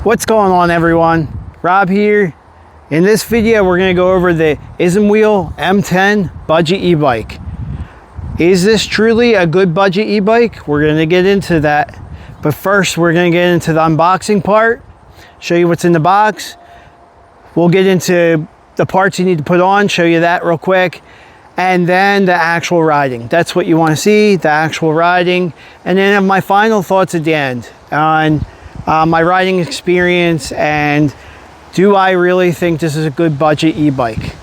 What's going on, everyone? Rob here. In this video we're going to go over the Isinwheel M10 budget e-bike. Is this truly a good budget e-bike? We're going to get into that, but first we're going to get into the unboxing part, show you what's in the box. We'll get into the parts you need to put on, show you that real quick, and then the actual riding. That's what you want to see, the actual riding, and then have my final thoughts at the end on my riding experience and do I really think this is a good budget e-bike.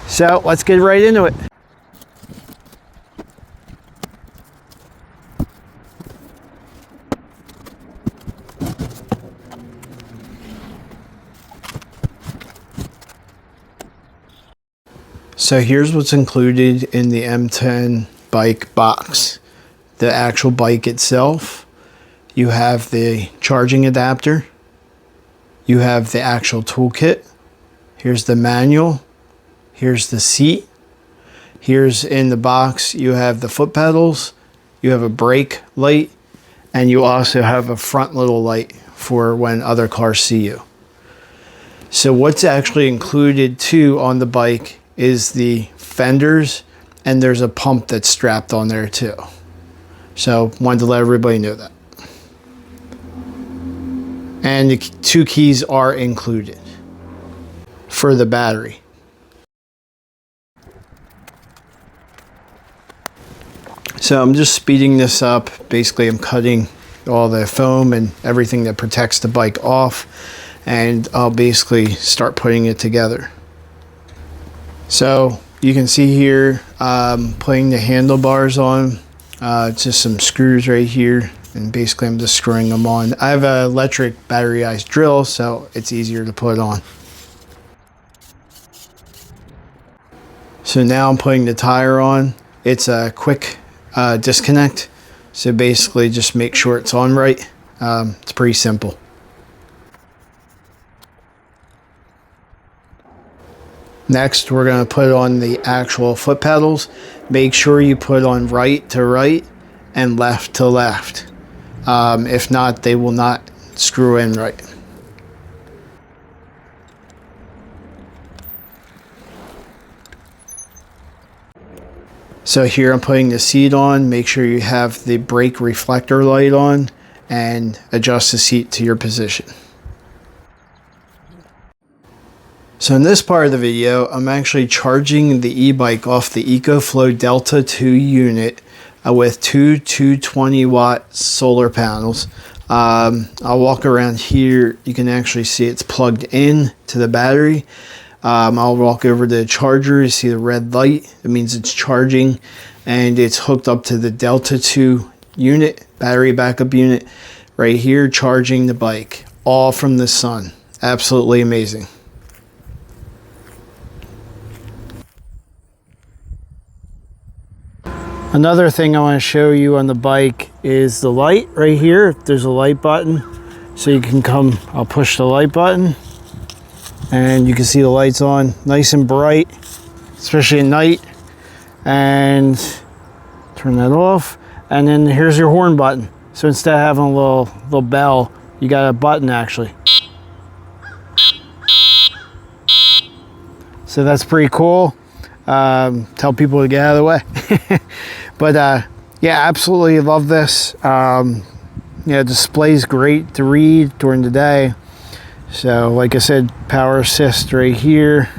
So let's get right into it. So here's what's included in the M10 bike box. The actual bike itself. You have the charging adapter. You have the actual toolkit. Here's the manual. Here's the seat. Here's in the box, you have the foot pedals. You have a brake light. And you also have a front little light for when other cars see you. So what's actually included too on the bike is the fenders, and there's a pump that's strapped on there too. So wanted to let everybody know that. And the 2 keys are included for the battery. So I'm just speeding this up. Basically I'm cutting all the foam and everything that protects the bike off, and I'll basically start putting it together. So you can see here, putting the handlebars on, just some screws right here, and basically I'm just screwing them on. I have an electric batterized drill, so it's easier to put on. So now I'm putting the tire on. It's a quick disconnect, so basically just make sure it's on right. It's pretty simple. Next, we're going to put on the actual foot pedals. Make sure you put on right to right and left to left. If not, they will not screw in right. So here I'm putting the seat on. Make sure you have the brake reflector light on and adjust the seat to your position. So in this part of the video, I'm actually charging the e-bike off the EcoFlow Delta 2 unit with 2 220 watt solar panels. I'll walk around here. You can actually see it's plugged in to the battery. I'll walk over to the charger. You see the red light. It means it's charging, and it's hooked up to the Delta 2 unit, battery backup unit, right here, charging the bike, all from the sun. Absolutely amazing. Another thing I want to show you on the bike is the light right here. There's a light button, so you can come, I'll push the light button and you can see the lights on nice and bright, especially at night, and turn that off. And then here's your horn button. So instead of having a little bell, you got a button actually. So that's pretty cool. Tell people to get out of the way. But yeah, absolutely love this. Yeah, display's great to read during the day. So like I said, power assist right here.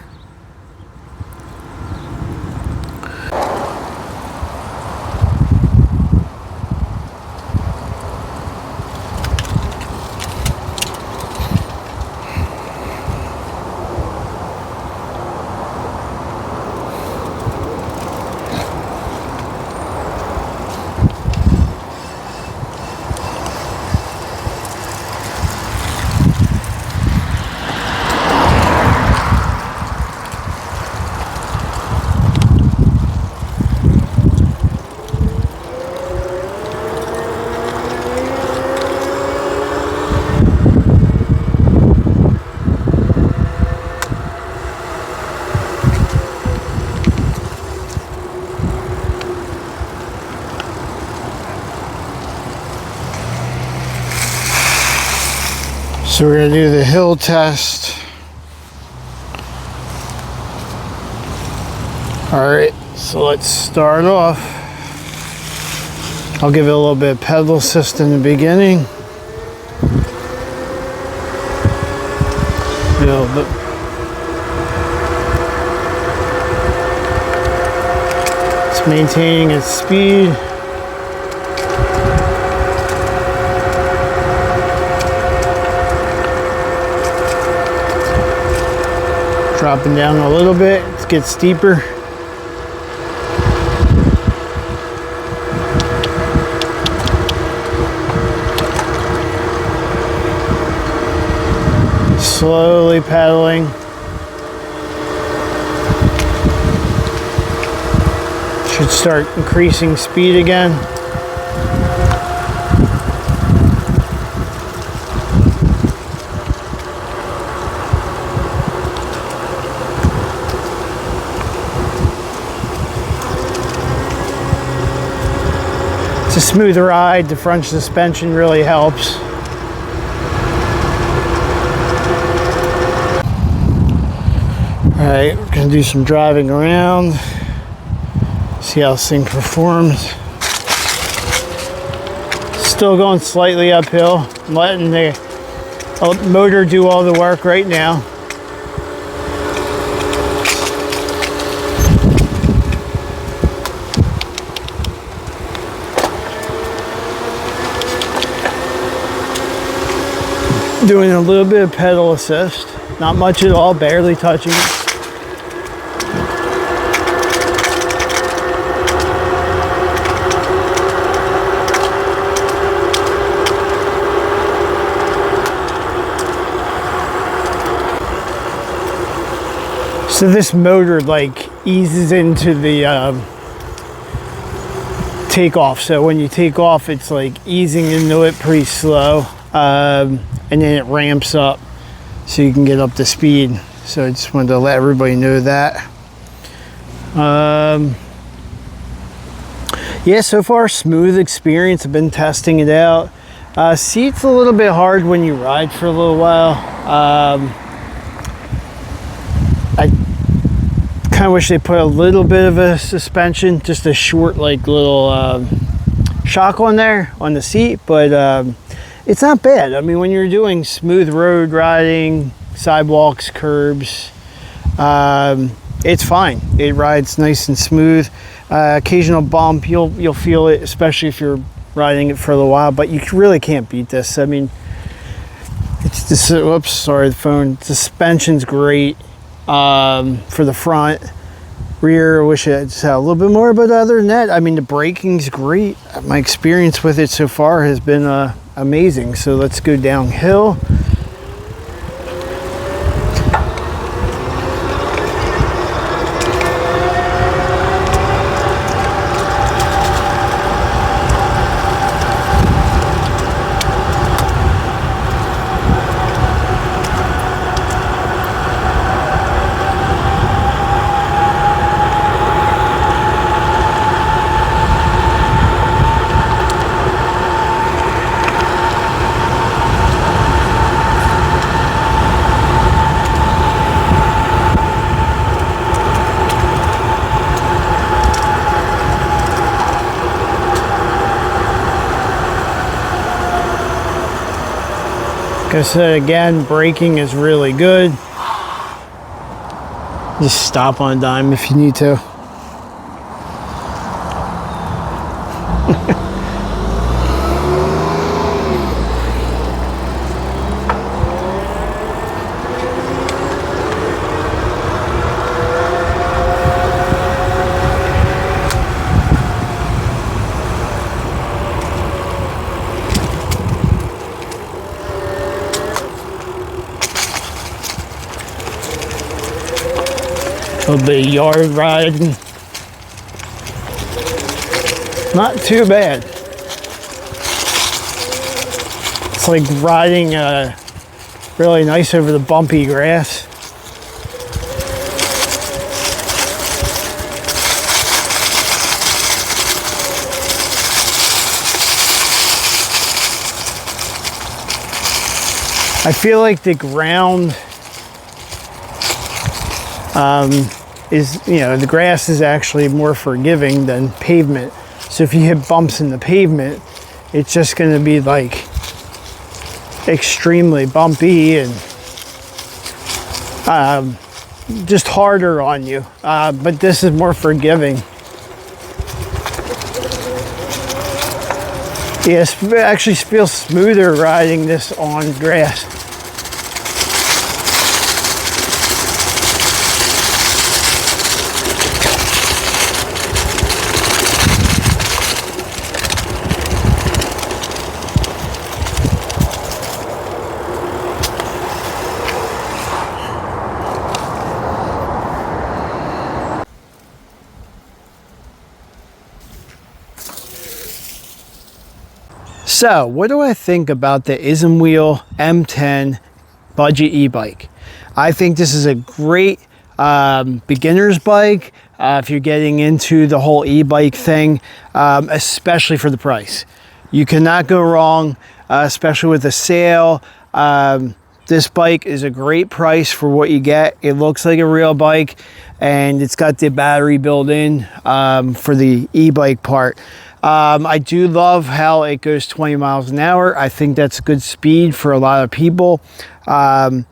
So we're going to do the hill test. Alright, so let's start off. I'll give it a little bit of pedal assist in the beginning. A little bit. It's maintaining its speed. Dropping down a little bit, it gets steeper. Slowly pedaling. Should start increasing speed again. It's a smooth ride. The front suspension really helps. Alright, we're going to do some driving around, see how this thing performs. Still going slightly uphill. I'm letting the motor do all the work right now. Doing a little bit of pedal assist, not much at all, barely touching it. So this motor like eases into the takeoff. So when you take off, it's like easing into it pretty slow, and then it ramps up so you can get up to speed. So I just wanted to let everybody know that. Yeah, so far smooth experience. I've been testing it out. Seat's a little bit hard when you ride for a little while. I kind of wish they put a little bit of a suspension, just a short like little shock on there on the seat, but it's not bad. I mean, when you're doing smooth road riding, sidewalks, curbs, it's fine. It rides nice and smooth. Occasional bump, you'll feel it, especially if you're riding it for a little while, but you really can't beat this. I mean, it's just, whoops, sorry, the phone. Suspension's great. For the front. Rear, I wish I just had a little bit more, but other than that, I mean, the braking's great. My experience with it so far has been amazing. So let's go downhill. Like I said, again, braking is really good. Just stop on a dime if you need to. A little bit of yard riding. Not too bad. It's like riding really nice over the bumpy grass. I feel like the ground the grass is actually more forgiving than pavement. So if you hit bumps in the pavement, it's just going to be like extremely bumpy and just harder on you. But this is more forgiving. Yes, it actually feels smoother riding this on grass. So, what do I think about the Isinwheel M10 budget e-bike? I think this is a great beginner's bike if you're getting into the whole e-bike thing, especially for the price. You cannot go wrong, especially with the sale. This bike is a great price for what you get. It looks like a real bike, and it's got the battery built in for the e-bike part. I do love how it goes 20 miles an hour. I think that's good speed for a lot of people. Like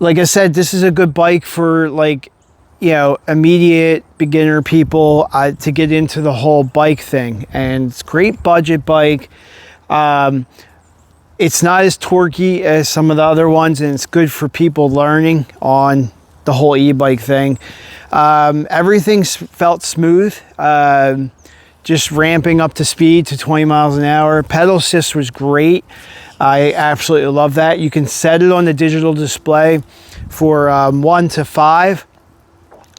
I said, this is a good bike for immediate beginner people to get into the whole bike thing. And it's a great budget bike. It's not as torquey as some of the other ones, and it's good for people learning on the whole e-bike thing. Everything felt smooth. Just ramping up to speed to 20 miles an hour. Pedal assist was great. I absolutely love that. You can set it on the digital display for 1 to 5.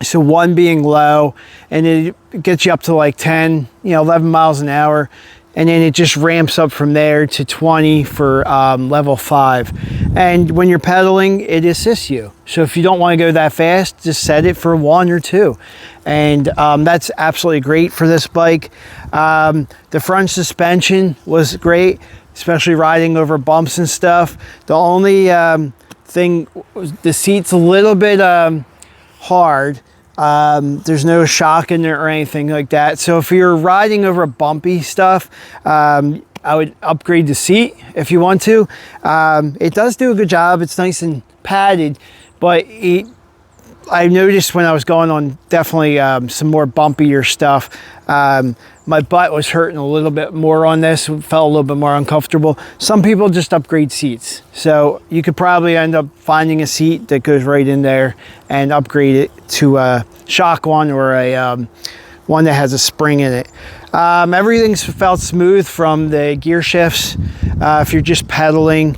So 1 being low, and it gets you up to like 10, 11 miles an hour. And then it just ramps up from there to 20 for level 5. And when you're pedaling, it assists you. So if you don't want to go that fast, just set it for 1 or 2. And that's absolutely great for this bike. The front suspension was great, especially riding over bumps and stuff. The only thing, the seat's a little bit hard. There's no shock in there or anything like that. So if you're riding over bumpy stuff, I would upgrade the seat if you want to. It does do a good job. It's nice and padded, but I noticed when I was going on definitely some more bumpier stuff, my butt was hurting a little bit more on this. It felt a little bit more uncomfortable. Some people just upgrade seats. So you could probably end up finding a seat that goes right in there and upgrade it to a shock one or a one that has a spring in it. Everything felt smooth from the gear shifts if you're just pedaling.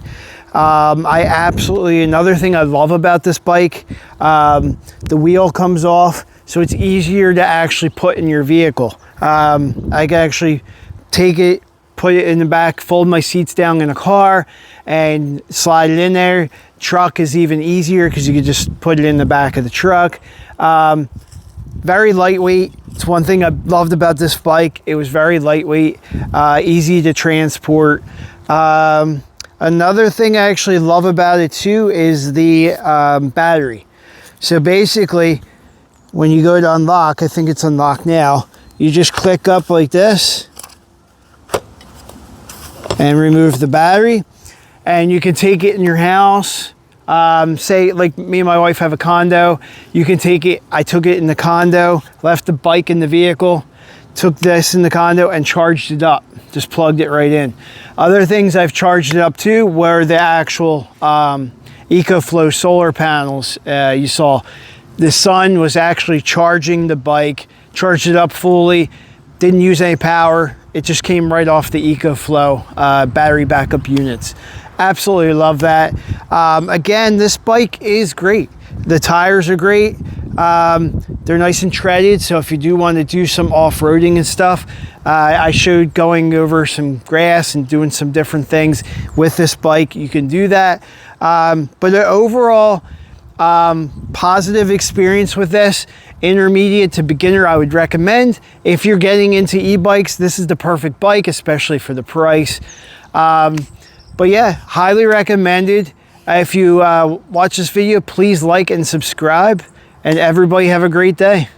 Another thing I love about this bike, the wheel comes off, so it's easier to actually put in your vehicle. I can actually take it, put it in the back, fold my seats down in a car and slide it in there. Truck is even easier because you can just put it in the back of the truck. Very lightweight. It's one thing I loved about this bike. It was very lightweight, easy to transport. Another thing I actually love about it too is the battery. So basically, when you go to unlock, I think it's unlocked now, you just click up like this and remove the battery, and you can take it in your house. Say like me and my wife have a condo, you can take it, I took it in the condo, left the bike in the vehicle, took this in the condo and charged it up, just plugged it right in. Other things I've charged it up to were the actual EcoFlow solar panels. You saw the sun was actually charging the bike, charged it up fully, didn't use any power. It just came right off the EcoFlow battery backup units. Absolutely love that. Again, this bike is great. The tires are great. They're nice and treaded, so if you do want to do some off-roading and stuff, I showed going over some grass and doing some different things with this bike. You can do that. But the overall positive experience with this, intermediate to beginner, I would recommend. If you're getting into e-bikes, this is the perfect bike, especially for the price. But yeah, highly recommended. If you watch this video, please like and subscribe, and everybody have a great day.